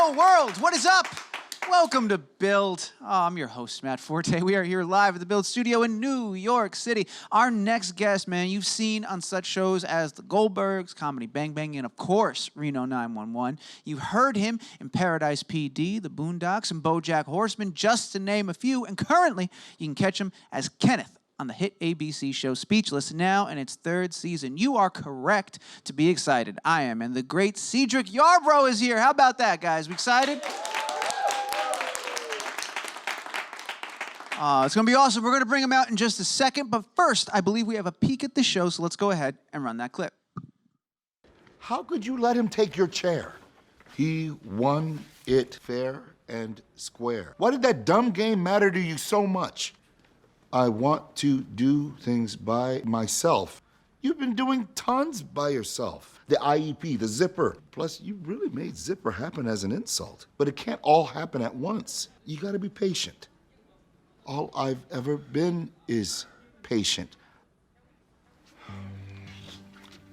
Hello, world. What is up? Welcome to Build. I'm your host, Matt Forte. We are here live at the Build studio in New York City. Our next guest, man, you've seen on such shows as The Goldbergs, Comedy Bang Bang, and of course, Reno 911. You've heard him in Paradise PD, The Boondocks, and BoJack Horseman, just to name a few. And currently, you can catch him as Kenneth on the hit ABC show Speechless, now in its third season. You are correct to be excited. I am, and the great Cedric Yarbrough is here. How about that, guys? We excited? It's going to be awesome. We're going to bring him out in just a second, but first, I believe we have a peek at the show, so let's go ahead and run that clip. How could you let him take your chair? He won it fair and square. Why did that dumb game matter to you so much? I want to do things by myself. You've been doing tons by yourself. The IEP, the zipper. Plus, you really made zipper happen as an insult. But it can't all happen at once. You gotta be patient. All I've ever been is patient.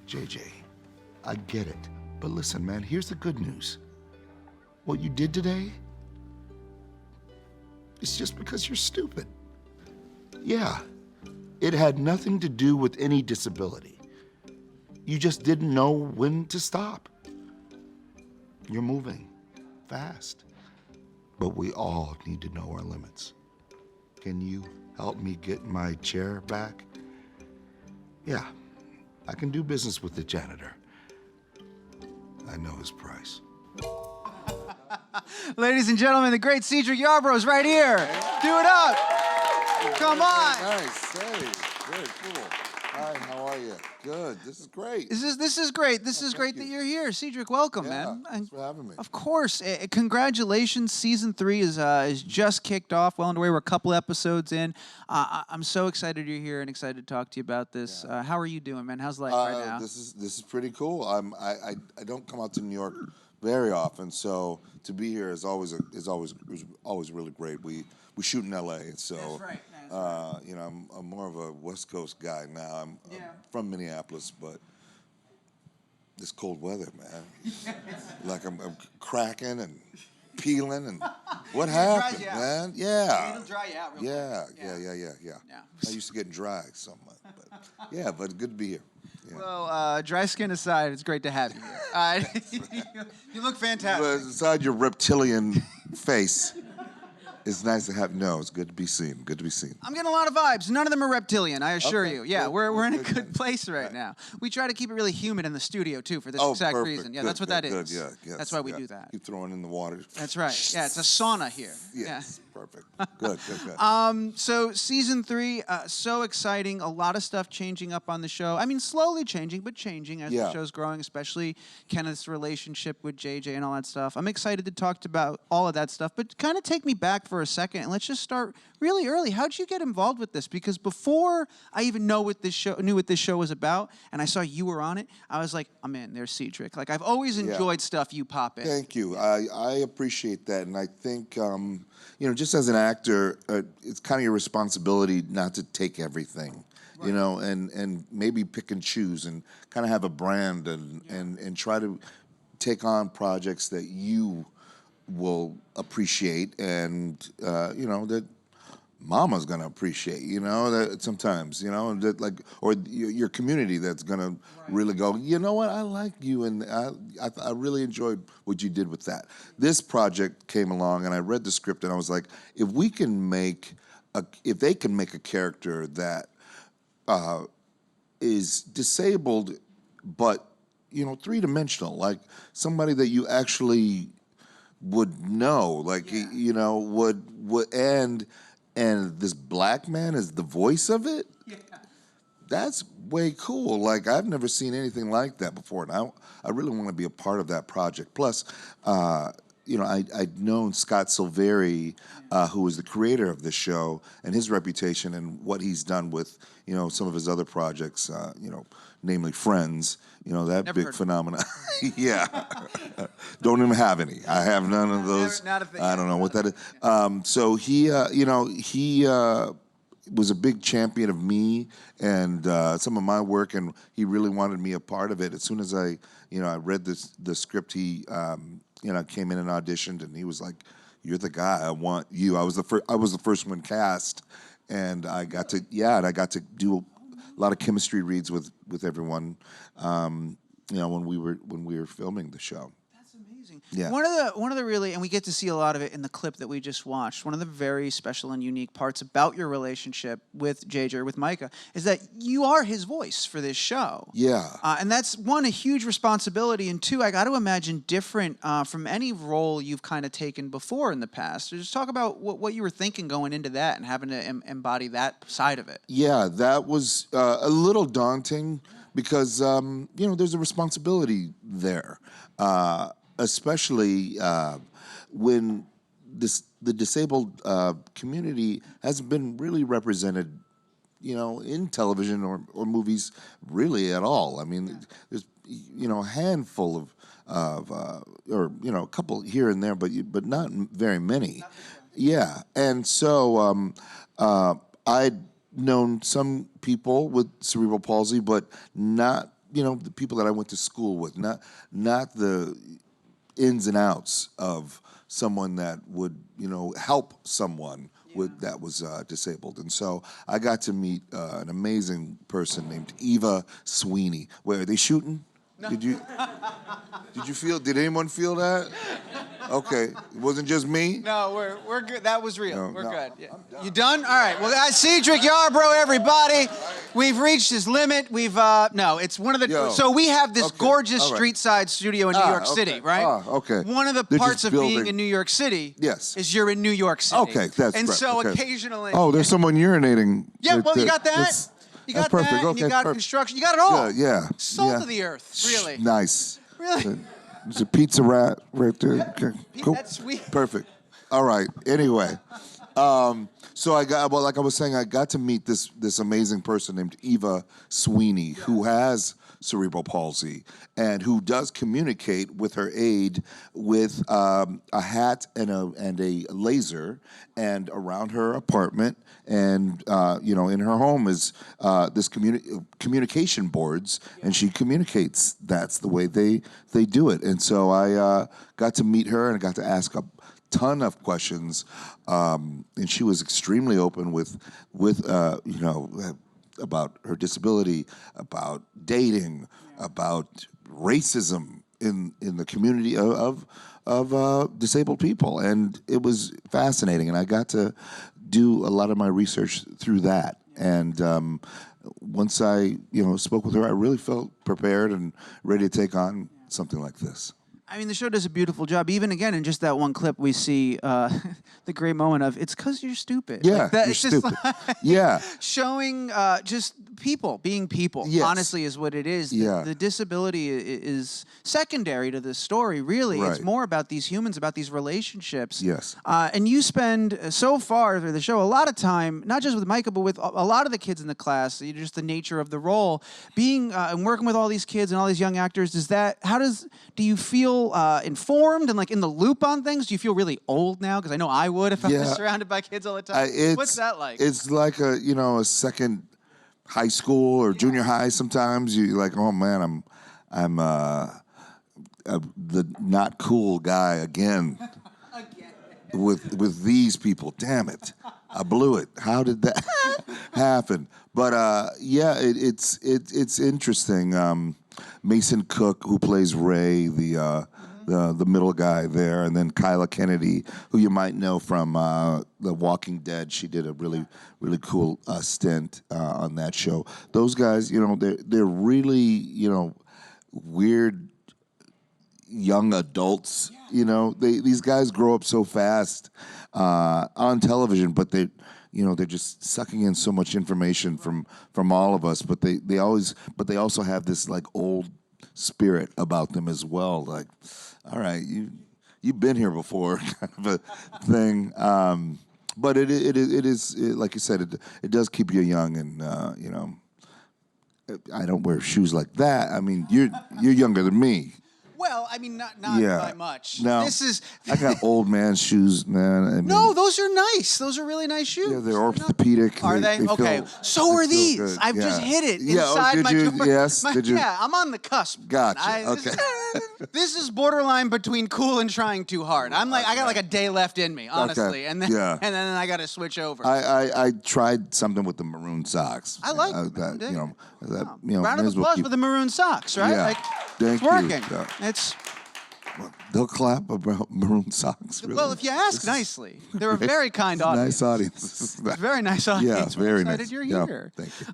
JJ, I get it. But listen, man, here's the good news. What you did today, it's just because you're stupid. Yeah, it had nothing to do with any disability. You just didn't know when to stop. You're moving fast, but we all need to know our limits. Can you help me get my chair back? Yeah, I can do business with the janitor. I know his price. Ladies and gentlemen, the great Cedric Yarbrough is right here. Do it up. Come on. Nice. Hey, very cool. Hi, how are you? Good. This is great. This is great. This is great that you're here. Cedric, welcome, man. Thanks for having me. Of course. Congratulations. Season 3 is just kicked off, well underway. We're a couple episodes in. I'm so excited you're here and excited to talk to you about this. Yeah. how are you doing, man? How's life right now? This is pretty cool. I don't come out to New York very often, so to be here is always really great. We shoot in LA, so That's right. you know, I'm more of a West Coast guy now. I'm from Minneapolis, but this cold weather, man, like I'm cracking and peeling, and what happened, man? Yeah, It'll dry you out real quick. Yeah. I used to get dry somewhat, but but good to be here. Yeah. Well, dry skin aside, it's great to have you here. You look fantastic. But aside your reptilian face, it's nice to have. No, it's good to be seen. Good to be seen. I'm getting a lot of vibes. None of them are reptilian, I assure you. Yeah, Good. we're in a good place right now. We try to keep it really humid in the studio, too, for this exact perfect. reason. Yeah, Good, that's what good, that good. is. Yeah, yes, that's why we do that. Keep throwing in the water. That's right. Yeah, it's a sauna here. Yes, perfect. Good. So season 3, so exciting. A lot of stuff changing up on the show. I mean, slowly changing, but changing as the show's growing, especially Kenneth's relationship with JJ and all that stuff. I'm excited to talk about all of that stuff, but kind of take me back for a second and let's just start really early. How'd you get involved with this? Because before I even knew what this show was about, and I saw you were on it, I was like, I'm in. There's Cedric. Like, I've always enjoyed stuff you pop in. Thank you. I appreciate that, and I think you know, just as an actor, it's kind of your responsibility not to take everything. Right. You know, and maybe pick and choose and kind of have a brand and try to take on projects that you will appreciate and you know, that mama's gonna appreciate, you know, that sometimes, you know, that like, or your community that's gonna really go, you know what, I like you, and I really enjoyed what you did with that. This project came along and I read the script and I was like, if they can make a character that is disabled but, you know, three-dimensional, like somebody that you actually would know, like, you know, would and this black man is the voice of it? Yeah. That's way cool. Like, I've never seen anything like that before, and I really want to be a part of that project. Plus, you know, I'd known Scott Silveri, who was the creator of this show, and his reputation and what he's done with, you know, some of his other projects, you know, namely Friends, you know, that big phenomenon. Yeah. Don't even have any. I have none of those. Not a thing. I don't know what that is. So he, you know, he was a big champion of me and some of my work, and he really wanted me a part of it. As soon as I read the script, he came in and auditioned, and he was like, "You're the guy. I want you." I was the first one cast, and I got to do a lot of chemistry reads with everyone. When we were filming the show. That's amazing. Yeah. One of the really, and we get to see a lot of it in the clip that we just watched. One of the very special and unique parts about your relationship with JJ, with Micah, is that you are his voice for this show. Yeah. And that's one, a huge responsibility, and two, I got to imagine different from any role you've kind of taken before in the past. So just talk about what you were thinking going into that and having to embody that side of it. Yeah, that was a little daunting. Because there's a responsibility there, especially when the disabled community hasn't been really represented, in television or movies really at all. I mean, there's a handful of a couple here and there, but not very many. Yeah, and so I'd known some people with cerebral palsy, but not the people that I went to school with, not the ins and outs of someone that would help someone that was disabled. And so I got to meet an amazing person named Eva Sweeney. Wait, are they shooting? No. Did anyone feel that? Okay, it wasn't just me? No, we're good. That was real. No, we're no. good. Yeah. You done? All right. Well, Cedric Yarbrough, everybody. We've reached his limit. We've no, it's one of the. Yo. So we have this Okay, gorgeous all right. street side studio in New York City, right? Okay. One of the They're parts just of being building- in New York City, Yes. is you're in New York City. Okay, that's and right, so okay. occasionally. Oh, there's someone urinating. Yeah. right Well, you there. got that. You got That's perfect. that. And you Okay, got perfect. construction. You got it all. Yeah. Salt yeah. of the earth. Really. Nice. Really. There's a pizza rat right there. Okay, cool. That's sweet. Perfect. All right. Anyway, so I was saying, I got to meet this amazing person named Eva Sweeney, who has cerebral palsy and who does communicate with her aide with a hat and a laser, and around her apartment and in her home is this communication boards, and she communicates. That's the way they do it. And so I got to meet her and I got to ask a ton of questions, and she was extremely open with about her disability, about dating, about racism in the community of disabled people, and it was fascinating. And I got to do a lot of my research through that. And once I spoke with her, I really felt prepared and ready to take on something like this. I mean, the show does a beautiful job. Even again, in just that one clip, we see the great moment of "It's 'cause you're stupid." Yeah, like that, you're it's just stupid. like Yeah. showing just people being people. Yes. Honestly, is what it is. Yeah. The disability is secondary to the story. Really, it's Right. more about these humans, about these relationships. Yes. And you spend so far through the show a lot of time, not just with Micah, but with a lot of the kids in the class. Just the nature of the role, being and working with all these kids and all these young actors. Do you feel informed and like in the loop on things? Do you feel really old now? Because I know I would if I was surrounded by kids all the time. What's that like? It's like a second high school or junior high. Sometimes you're like, oh man, I'm the not cool guy again. With these people. Damn it, I blew it. How did that happen? But it's interesting. Mason Cook, who plays Ray, the middle guy there, and then Kyla Kennedy, who you might know from The Walking Dead. She did a really cool stint on that show. Those guys, they're really weird young adults. These guys grow up so fast on television, but they're just sucking in so much information from all of us. But they also have this like old spirit about them as well. Like, all right, you've been here before, kind of a thing. But it is like you said, it does keep you young, and I don't wear shoes like that. I mean, you're younger than me. Well, I mean, not Yeah. by much. No. This is. I got old man shoes, man. I mean, No, those are nice. Those are really nice shoes. yeah, they're orthopedic. Are they? Okay. Feel, So are they feel these. good. I've just Yeah. hit it Yeah, oh, inside did my you? door. Yes, did you? Yeah, I'm on the cusp. Gotcha. Okay. This is borderline between cool and trying too hard. I'm like, I got like a day left in me, honestly, and then Yeah. and then I got to switch over. I tried something with the maroon socks. I like that. them. You know, that, Oh. you know, Round may of as well applause keep- for the maroon socks, right? Yeah. Like, Thank it's you. working. Yeah. It's They'll clap about maroon socks. Really. well, if you ask nicely, they're a very kind audience. Nice audience. Very nice audience. Yeah, We're very excited nice. you're Yeah, here. thank you.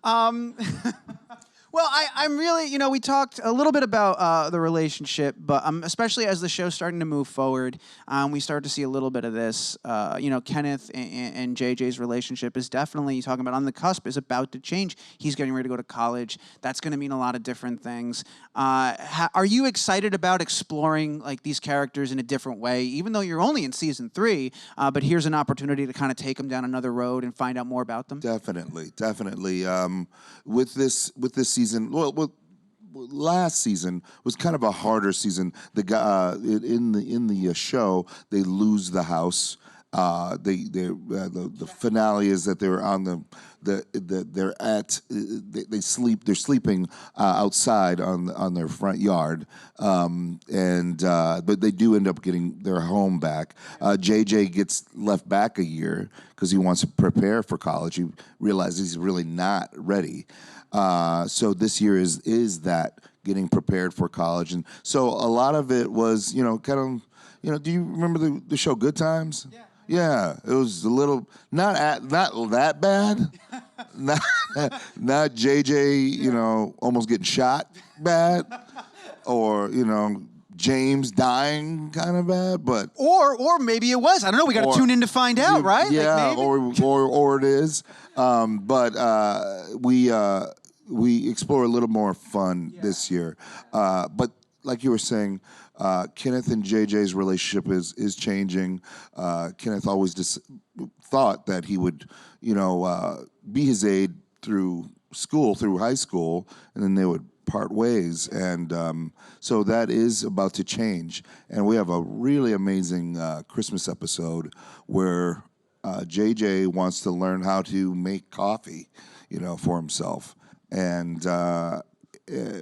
Well, I'm really, we talked a little bit about the relationship, but especially as the show's starting to move forward, we start to see a little bit of this. Kenneth and JJ's relationship is definitely, talking about on the cusp, is about to change. He's getting ready to go to college. That's going to mean a lot of different things. Are you excited about exploring like these characters in a different way, even though you're only in season 3, but here's an opportunity to kind of take them down another road and find out more about them? Definitely. With this season, well, last season was kind of a harder season. The guy in the show, they lose the house. The finale is that they're on they sleep. They're sleeping outside on their front yard, but they do end up getting their home back. JJ gets left back a year because he wants to prepare for college. He realizes he's really not ready. So this year is that getting prepared for college, and so a lot of it was kind of do you remember the show Good Times? Yeah. Yeah, it was a little not that bad, not JJ almost getting shot bad, or James dying kind of bad, but or maybe it was. I don't know. We got to tune in to find out, right? Yeah, like maybe? or it is. But we explore a little more fun this year. But like you were saying, Kenneth and JJ's relationship is changing. Kenneth always thought that he would, be his aide through high school, and then they would part ways. And so that is about to change. And we have a really amazing Christmas episode where JJ wants to learn how to make coffee, for himself. And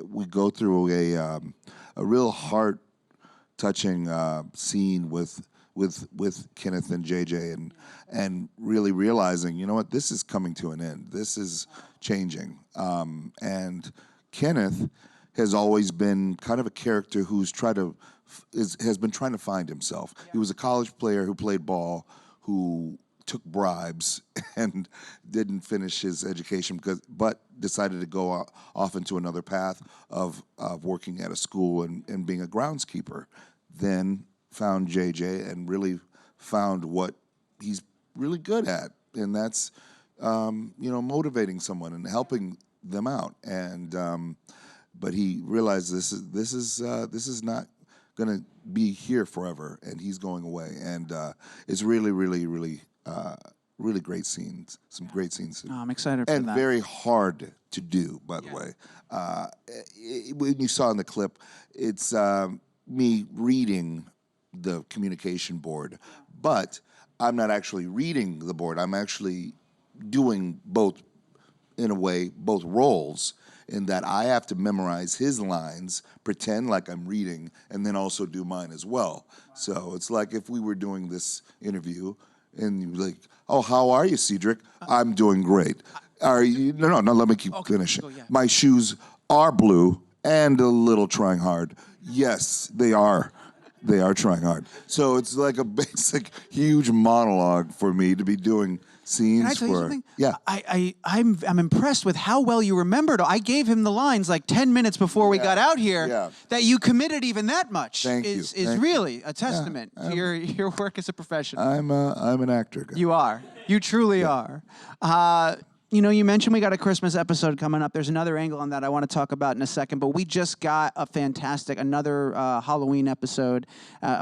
we go through a real heart-touching scene with Kenneth and JJ, and really realizing, this is coming to an end. This is changing. And Kenneth has always been kind of a character who's has been trying to find himself. Yeah. He was a college player who played ball, who took bribes and didn't finish his education but decided to go off into another path of working at a school and being a groundskeeper. Then found JJ and really found what he's really good at, and that's motivating someone and helping them out. And but he realized this is not going to be here forever, and he's going away. And it's really, really, really. Really great scenes, some great scenes. Oh, I'm excited for that. And very hard to do, by the way. When you saw in the clip, it's me reading the communication board, but I'm not actually reading the board. I'm actually doing both, in a way, both roles, in that I have to memorize his lines, pretend like I'm reading, and then also do mine as well. So it's like if we were doing this interview, and you're like, oh, how are you, Cedric? I'm doing great. Are you? No, let me keep finishing. Go, yeah. My shoes are blue and a little trying hard. Yes, they are. They are trying hard. So it's like a basic, huge monologue for me to be doing scenes. Can I tell you something? Yeah. I'm impressed with how well you remembered. I gave him the lines like 10 minutes before we got out here. Yeah. That you committed even that much is Thank really a testament to your work as a professional. I'm an actor. Guy. You are. You truly are. You know, you mentioned we got a Christmas episode coming up. There's another angle on that I want to talk about in a second, but we just got a fantastic, another Halloween episode,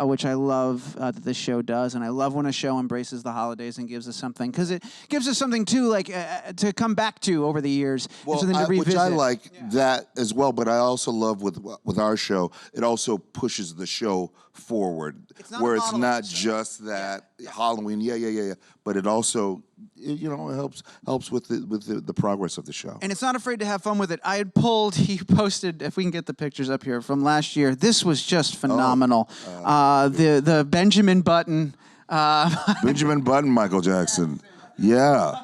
which I love that this show does, and I love when a show embraces the holidays and gives us something, because it gives us something, too, like, to come back to over the years, and something to revisit. Which I like that as well, but I also love with our show, it also pushes the show forward, where it's not just that Halloween, but it also, you know, it helps with the progress of the show. And it's not afraid to have fun with it. I had pulled, he posted, if we can get the pictures up here, from last year. This was just phenomenal. The Benjamin Button. Benjamin Button, Michael Jackson. Yeah.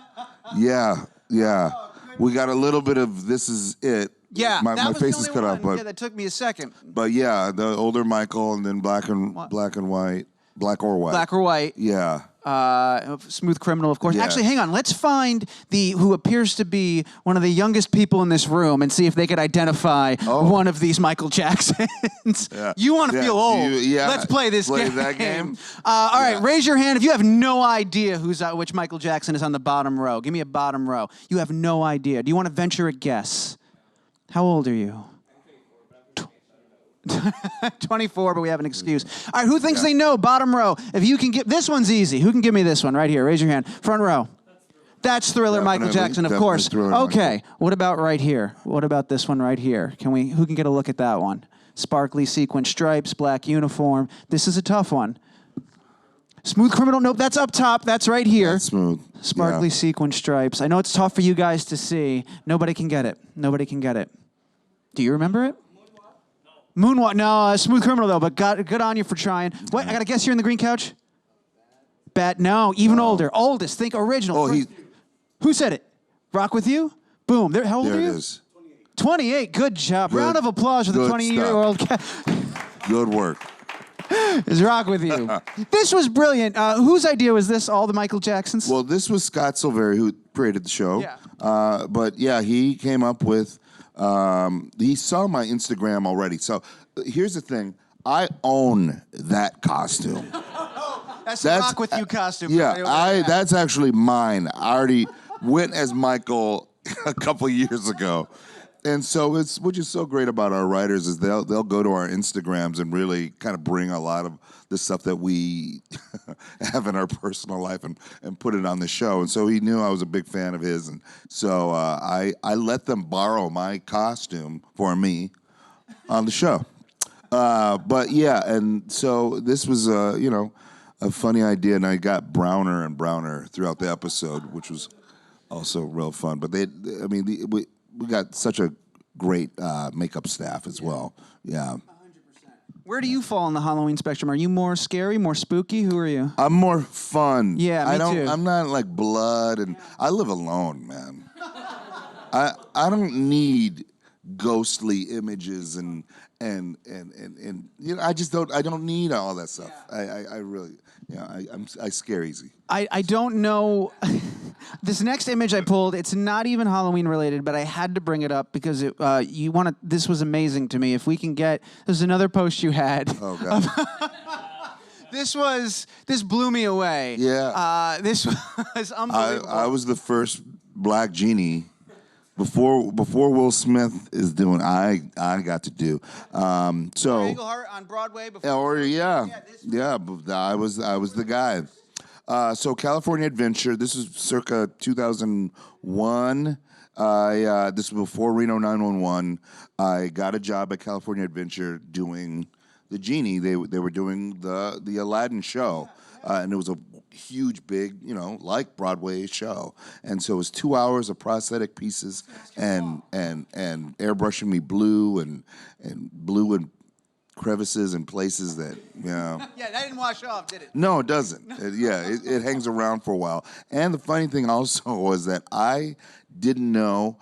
We got a little bit of This Is It. Yeah, my face is cut off, but yeah, that took me a second. But yeah, the older Michael, and then black and white, black or white. Black or white. Yeah. Smooth Criminal, of course. Yeah. Actually, hang on. Let's find who appears to be one of the youngest people in this room and see if they could identify one of these Michael Jacksons. Yeah. You want to feel old. Let's play this game. That game. All right, raise your hand if you have no idea which Michael Jackson is on the bottom row. Give me a bottom row. You have no idea. Do you want to venture a guess? How old are you? 24, but we have an excuse. All right, who thinks they know? Bottom row. If you can get this one's easy. Who can give me this one right here? Raise your hand. Front row. That's Thriller, Michael Jackson, of course. Okay. What about right here? What about this one right here? Who can get a look at that one? Sparkly sequin stripes, black uniform. This is a tough one. Smooth Criminal. Nope, that's up top. That's right here. That's smooth. Sparkly sequin stripes. I know it's tough for you guys to see. Nobody can get it. Nobody can get it. Do you remember it? Moonwalk. No, Smooth Criminal, though, but good on you for trying. What? I got to guess you're in the green couch? No, even older. Oldest. Think original. Who said it? Rock With You? Boom. How old are you? There it is. 28. Good job. Round of applause for the 20-year-old cat. Good work. Is Rock With You. This was brilliant. Whose idea was this, all the Michael Jacksons? Well, this was Scott Silveri, who created the show. Yeah. But yeah, he came up with, he saw my Instagram already. So here's the thing. I own that costume. That's the Rock With You costume. Yeah, that's actually mine. I already went as Michael a couple years ago. And so which is so great about our writers is they'll go to our Instagrams and really kind of bring a lot of the stuff that we have in our personal life and put it on the show. And so he knew I was a big fan of his, and so I let them borrow my costume for me on the show. But yeah, and so this was a funny idea, and I got browner and browner throughout the episode, which was also real fun. But we got such a great makeup staff as well. Yeah. 100%. Where do you fall on the Halloween spectrum? Are you more scary, more spooky? Who are you? I'm more fun. Yeah, me too. I'm not like blood, and I live alone, man. I don't need ghostly images and I just don't. I don't need all that stuff. Yeah. I really, I scare easy. I don't know. This next image I pulled, it's not even Halloween related, but I had to bring it up because this was amazing to me. If we can get, there's another post you had. Oh God. This blew me away. Yeah. This was unbelievable. I was the first black genie. Before Will Smith is doing, I got to do. So Englehart on Broadway. I was the guy. So California Adventure. This is circa 2001. This was before Reno 911. I got a job at California Adventure doing the genie. They were doing the Aladdin show, and it was a huge, big, like Broadway show. And so it was 2 hours of prosthetic pieces and airbrushing me blue and crevices and places that, Yeah, that didn't wash off, did it? No, it doesn't. It hangs around for a while. And the funny thing also was that I didn't know.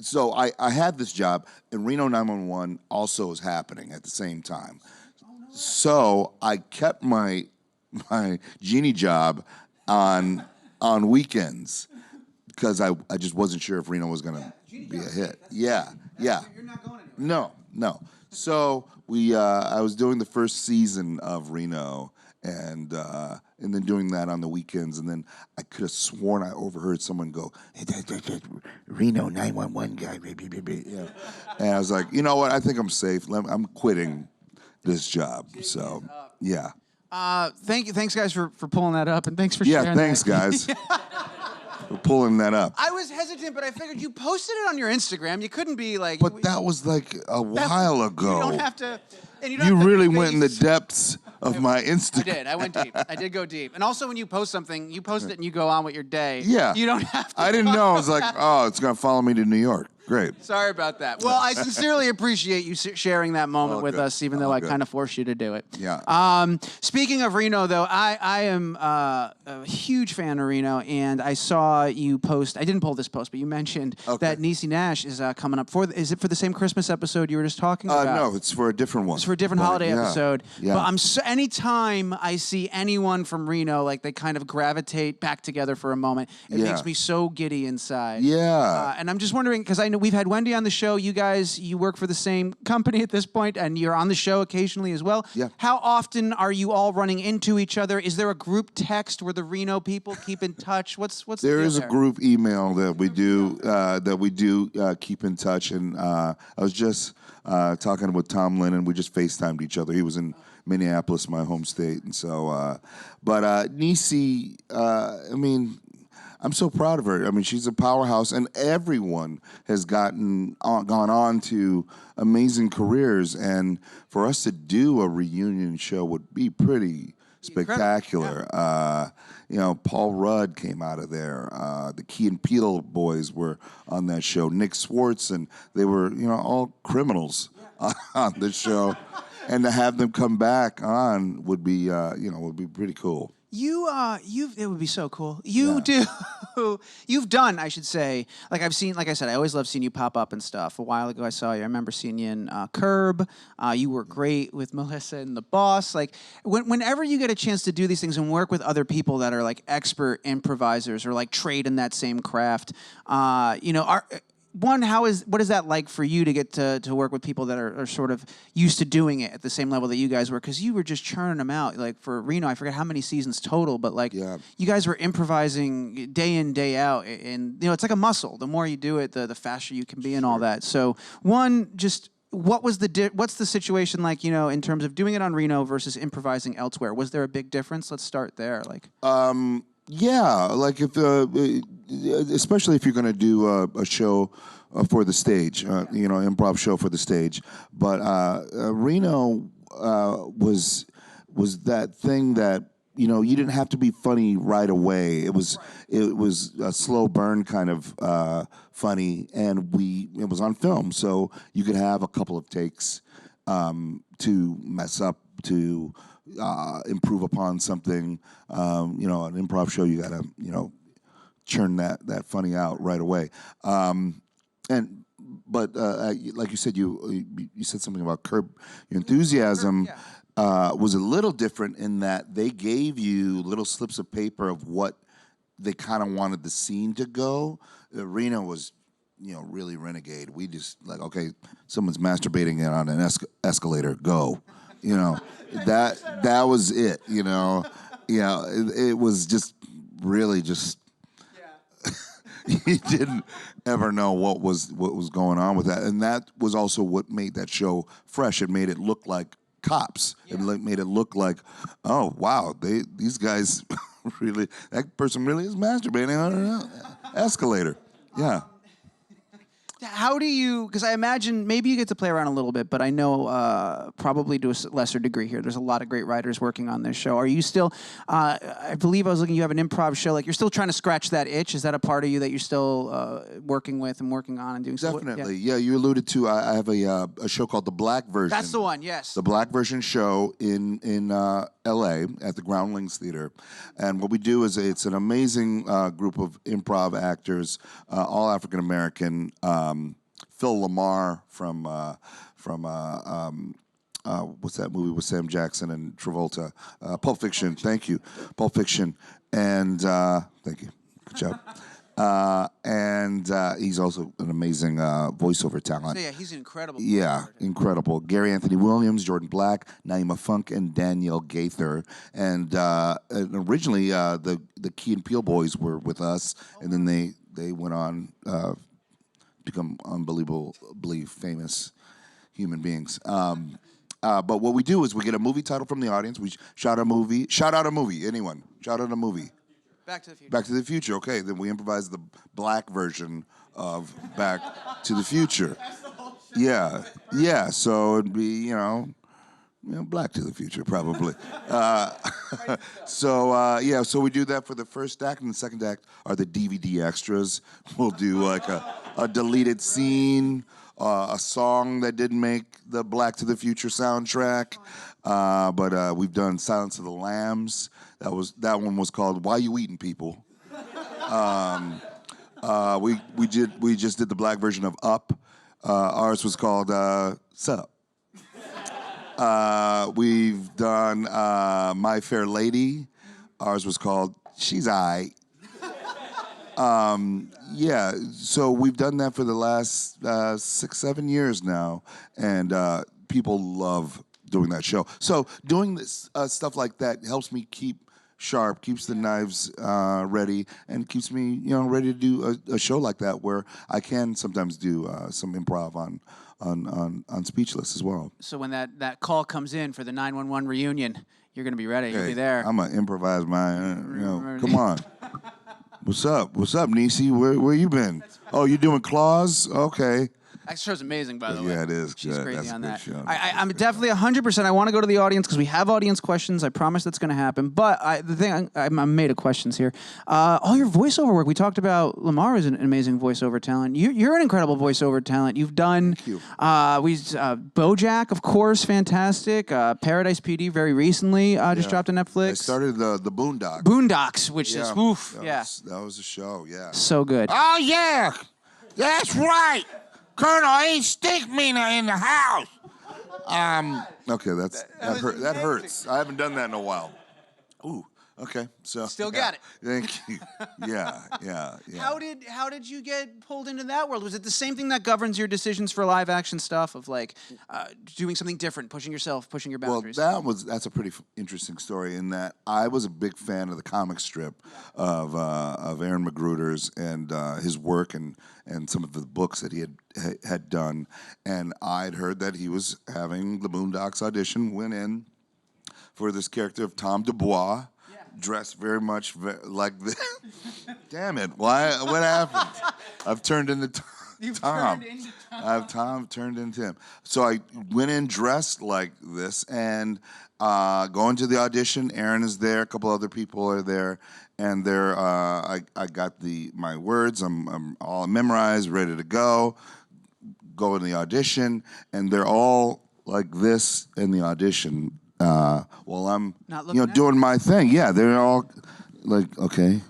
So I had this job, and Reno 911 also was happening at the same time. So I kept my genie job on weekends because I just wasn't sure if Reno was going to be a hit. Yeah. You're not going anywhere. No. So I was doing the first season of Reno, and then doing that on the weekends, and then I could have sworn I overheard someone go, Reno 911 guy, yeah. And I was like, you know what? I think I'm safe. I'm quitting this job. So yeah. Thanks guys for pulling that up, and thanks for Yeah, sharing thanks, that. guys. For pulling that up. I was hesitant, but I figured you posted it on your Instagram. You couldn't be like. But that was like a while ago. You don't have to. And you don't You have to really went in the face- depths of my Instagram. I did. I went deep. I did go deep. And also, when you post something, you post it and you go on with your day. Yeah. You don't have to. I didn't know. I was like, oh, it's going to follow me to New York. Great. Sorry about that. Well, I sincerely appreciate you sharing that moment All with good. us, even though All I good. kind of forced you to do it. Yeah. Speaking of Reno, though, I am a huge fan of Reno, and I saw you post. I didn't pull this post, but you mentioned that Niecy Nash is coming up for. Is it for the same Christmas episode you were just talking about? No, it's for a different one. It's for a different holiday episode. Yeah. But anytime I see anyone from Reno, like they kind of gravitate back together for a moment, it makes me so giddy inside. Yeah. And I'm just wondering, because I know we've had Wendy on the show. You guys, you work for the same company at this point, and you're on the show occasionally as well. Yeah. How often are you all running into each other? Is there a group text where the Reno people keep in touch? What's the There deal is a group email that we do keep in touch, and I was just talking with Tom Lennon. We just FaceTimed each other. He was in Minneapolis, my home state, and so. But Niecy, I mean, I'm so proud of her. I mean, she's a powerhouse, and everyone has gone on to amazing careers. And for us to do a reunion show would be pretty spectacular. You know, Paul Rudd came out of there. The Key and Peele boys were on that show. Nick Swartz, and they were, you know, all criminals on the show. And to have them come back on would be, would be pretty cool. It would be so cool. You've done, I should say, like I said, I always love seeing you pop up and stuff. A while ago I saw you, I remember seeing you in Curb. You were great with Melissa and The Boss. Like, whenever you get a chance to do these things and work with other people that are like expert improvisers or like trade in that same craft, what is that like for you to get to work with people that are sort of used to doing it at the same level that you guys were? Because you were just churning them out. Like for Reno, I forget how many seasons total, but like you guys were improvising day in, day out. And, it's like a muscle. The more you do it, the faster you can be and all that. So what's the situation like, in terms of doing it on Reno versus improvising elsewhere? Was there a big difference? Let's start there. Yeah, like especially if you're going to do a show for the stage, improv show for the stage. But Reno was that thing that you didn't have to be funny right away. It was a slow burn kind of funny, and it was on film, so you could have a couple of takes to mess up to. Improve upon something, an improv show, you gotta, churn that funny out right away. But like you said, you said something about Curb Your Enthusiasm. Was a little different in that they gave you little slips of paper of what they kind of wanted the scene to go. Reno was, really renegade. We just like, okay, someone's masturbating on an escalator, go. That was it, it was just really just you didn't ever know what was going on with that. And that was also what made that show fresh. It made it look like Cops. It made it look like, oh wow, these guys really, that person really is masturbating on an escalator. Yeah. How do you, because I imagine maybe you get to play around a little bit, but I know probably to a lesser degree here, there's a lot of great writers working on this show. Are you still, I believe I was looking, you have an improv show, like you're still trying to scratch that itch. Is that a part of you that you're still working with and working on and doing? Definitely. Yeah, you alluded to, I have a show called The Black Version. That's the one, yes. The Black Version show in L.A. at the Groundlings Theater. And what we do is it's an amazing group of improv actors, all African-American, Phil Lamar from what's that movie with Sam Jackson and Travolta? Pulp Fiction. Thank you, Pulp Fiction. And thank you. Good job. And he's also an amazing voiceover talent. So yeah, he's an incredible. Yeah, incredible. Gary Anthony Williams, Jordan Black, Naima Funk, and Danielle Gaither. And originally, the Key and Peele boys were with us, and then they went on become unbelievably famous human beings. But what we do is we get a movie title from the audience. We shout out a movie. Anyone? Shout out a movie. Back to the Future. Back to the Future. Okay, then we improvise the black version of Back to the Future. Yeah. So it'd be Black to the Future probably. So we do that for the first act, and the second act are the DVD extras. We'll do like a deleted scene, a song that didn't make the Black to the Future soundtrack. But we've done Silence of the Lambs. That one was called Why You Eating People. We just did the black version of Up. Ours was called Sup. We've done My Fair Lady. Ours was called She's Aight. So we've done that for the last 6-7 years now, and people love doing that show. So doing this stuff like that helps me keep sharp, keeps the knives ready, and keeps me ready to do a show like that where I can sometimes do some improv on Speechless as well. So when that call comes in for the 911 reunion, you're going to be ready. You'll be there. I'm gonna improvise my. Come on. What's up, Niecy? Where you been? Oh, you doing Claws? Okay. That show's amazing, by the way. Yeah, it is. She's good. crazy That's on a good that. show. I'm definitely 100%. I want to go to the audience because we have audience questions. I promise that's going to happen. But I'm made of questions here. All your voiceover work. We talked about Lamar is an amazing voiceover talent. You're an incredible voiceover talent. You've done. Thank you. BoJack, of course, fantastic. Paradise PD very recently just dropped on Netflix. I started the Boondocks. Boondocks, which is woof. That was a show. Yeah. So good. Oh, yeah. That's right. Colonel, ain't stink meaner in the house. Okay, that hurts. I haven't done that in a while. Ooh. Okay. So Still got it. Thank you. Yeah. How did you get pulled into that world? Was it the same thing that governs your decisions for live action stuff of like doing something different, pushing your boundaries? Well, that's a pretty interesting story in that I was a big fan of the comic strip of Aaron McGruder's and his work and some of the books that he had done, and I'd heard that he was having the Boondocks audition. Went in for this character of Tom Dubois. Dressed very much like this. Damn it! Why? What happened? I've turned into Tom. I've turned into him. So I went in dressed like this and going to the audition. Aaron is there. A couple other people are there, and they're. I got my words. I'm all memorized, ready to go. Go in the audition, and they're all like this in the audition. While I'm, doing my thing. Yeah, they're all like, okay,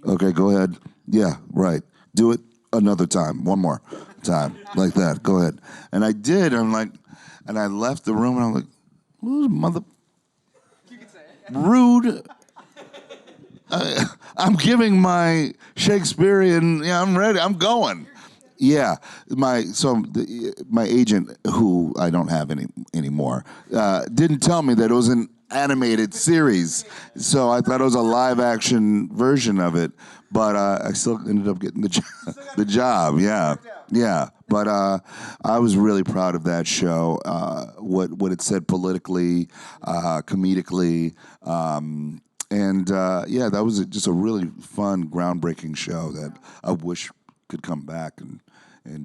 go ahead. Yeah, right. Do it another time, one more time, like that. Go ahead. And I did. And I left the room, and I'm like, who's mother? You can say it. Rude. I'm giving my Shakespearean. Yeah, I'm ready. I'm going. Yeah, my agent, who I don't have anymore, didn't tell me that it was an animated series, so I thought it was a live action version of it. But I still ended up getting the job. Yeah. But I was really proud of that show. What it said politically, comedically. That was just a really fun, groundbreaking show that I wish could come back and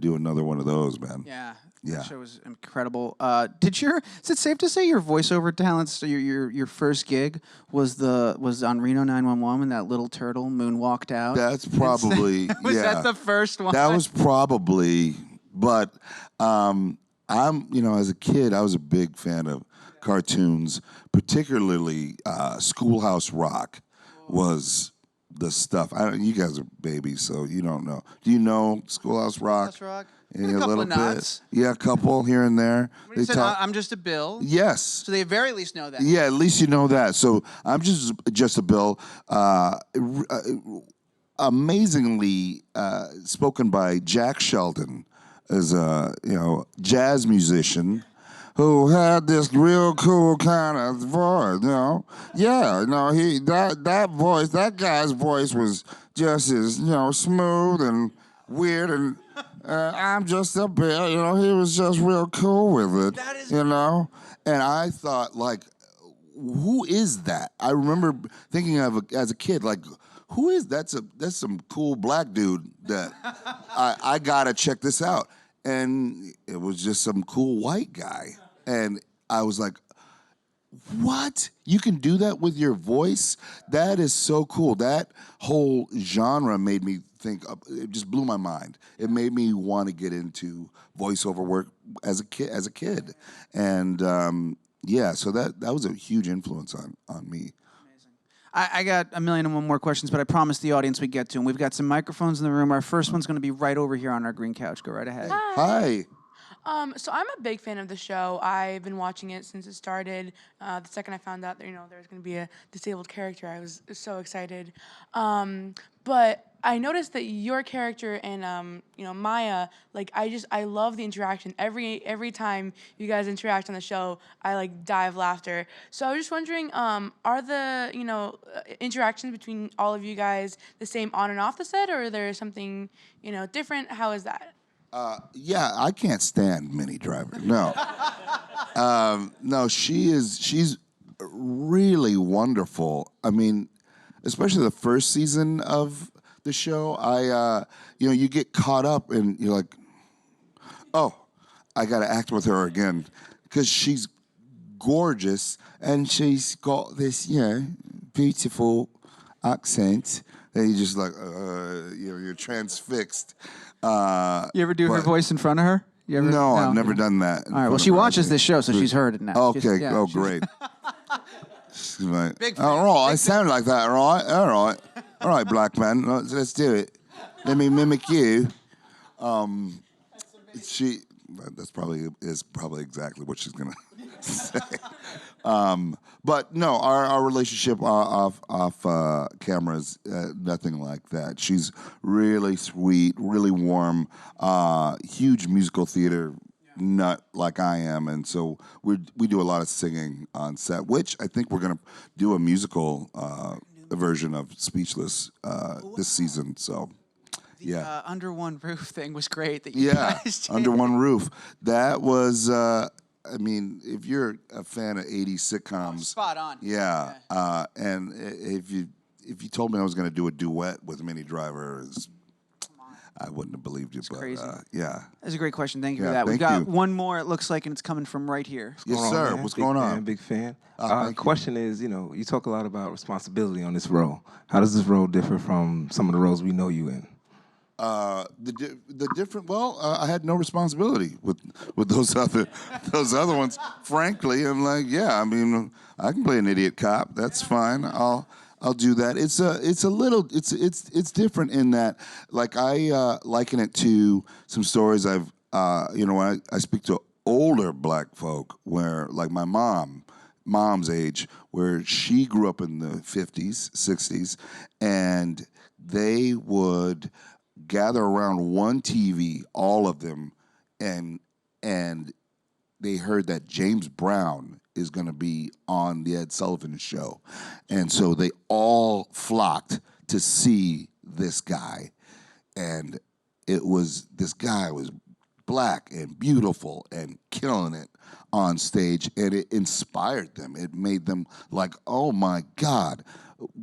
do another one of those, man. Yeah. Yeah. That show was incredible. Is it safe to say your voiceover talents, your first gig was on Reno 911 when that little turtle moonwalked out? That's probably Was that the first one? That was probably, but as a kid, I was a big fan of cartoons, particularly Schoolhouse Rock was the stuff. You guys are babies, so you don't know. Do you know Schoolhouse Rock? Schoolhouse Rock? Yeah, a couple of nods. Yeah, a couple here and there. They said, I'm just a Bill. Yes. So they very least know that. Yeah, at least you know that. So I'm just a Bill. amazingly spoken by Jack Sheldon, as a jazz musician who had this real cool kind of voice. Yeah, that voice, that guy's voice was just as smooth and weird, and I'm just a bit. He was just real cool with it. That is And I thought, like, who is that? I remember thinking as a kid, like, who is that's some cool black dude that I gotta check this out. And it was just some cool white guy. And I was like, what? You can do that with your voice? That is so cool. That whole genre made me think, it just blew my mind. It made me want to get into voiceover work as a kid. And so that was a huge influence on me. I got a million and one more questions, but I promised the audience we'd get to them. We've got some microphones in the room. Our first one's going to be right over here on our green couch. Go right ahead. Hi. So I'm a big fan of the show. I've been watching it since it started. The second I found out that there was going to be a disabled character, I was so excited. But I noticed that your character and Maya, like I love the interaction. Every time you guys interact on the show, I like die of laughter. So I was just wondering, are the interactions between all of you guys the same on and off the set, or is there something different? How is that? Yeah, I can't stand Minnie Driver. No. No, she's really wonderful. I mean, especially the first season of the show, you get caught up and you're like, oh, I got to act with her again. Because she's gorgeous and she's got this, beautiful accent. And you're just like, you're transfixed. You ever do her voice in front of her? No, I've never done that. All right, well, she watches this show, so she's heard it now. Okay, great. She's like, Big fan. all right, I sound like that, all right, black man, let's do it. Let me mimic you. That's probably exactly what she's gonna say. But no, our relationship off cameras, nothing like that. She's really sweet, really warm, huge musical theater nut like I am, and so we do a lot of singing on set, which I think we're gonna do a musical version of Speechless this season. So. The Under One Roof thing was great that you guys did. Under One Roof. That was, I mean, if you're a fan of 80s sitcoms. Spot on. Yeah. And if you told me I was going to do a duet with Minnie Driver, I wouldn't have believed you. It's crazy. Yeah. That's a great question. Thank you for Yeah, that. We've thank got you. one more, it looks like, and it's coming from right here. Yes, sir. What's going on? Big fan. Thank you. Question is, you talk a lot about responsibility on this role. How does this role differ from some of the roles we know you in? The different. Well, I had no responsibility with those other ones. Frankly, I'm like, yeah. I mean, I can play an idiot cop. That's fine. I'll do that. It's different in that, like, I liken it to some stories I've when I speak to older black folk where, like, my mom's age, where she grew up in the 50s, 60s, and they would gather around one TV, all of them, and they heard that James Brown is going to be on the Ed Sullivan Show. And so they all flocked to see this guy. And this guy was black and beautiful and killing it on stage, and it inspired them. It made them like, oh my God,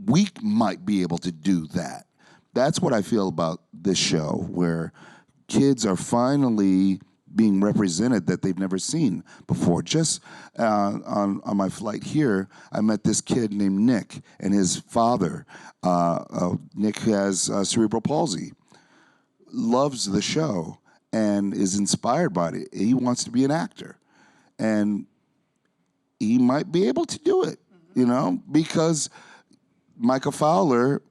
we might be able to do that. That's what I feel about this show, where kids are finally being represented that they've never seen before. Just on my flight here, I met this kid named Nick and his father. Nick has cerebral palsy, loves the show, and is inspired by it. He wants to be an actor. And he might be able to do it, because Micah Fowler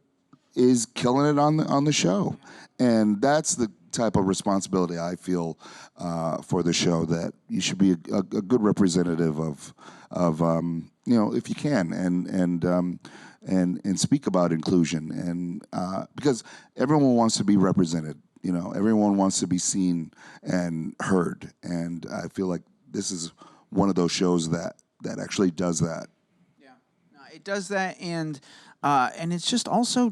is killing it on the show. And that's the type of responsibility I feel for the show, that you should be a good representative of if you can. And and speak about inclusion, and because everyone wants to be represented. You know, everyone wants to be seen and heard, and I feel like this is one of those shows that actually does that. Yeah, no, it does that, and it's just also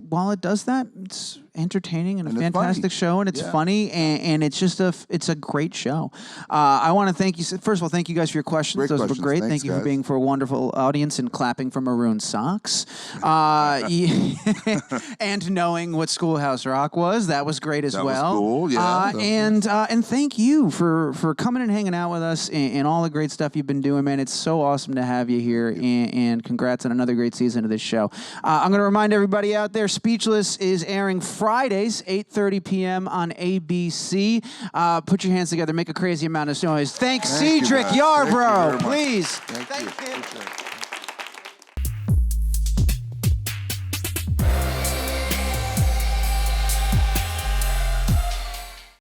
while it does that, it's entertaining and a And it's fantastic funny. show, and it's Yeah. funny, and it's just it's a great show. I want to thank you. First of all, thank you guys for your questions. Great Those questions. were great. Thanks, Thank you for guys. being for a wonderful audience and clapping for maroon socks. And knowing what Schoolhouse Rock was, that was great as That was well. cool, yeah. And thank you for coming and hanging out with us and all the great stuff you've been doing, man. It's so awesome to have you here, and congrats on another great season of this show. I'm going to remind everybody out there, Speechless is airing Fridays, 8:30 p.m. on ABC. Put your hands together, make a crazy amount of noise. Thanks, Thank you, Cedric guys. Thank you Yarbrough, very much. please. Thank you. Thank you. Appreciate it.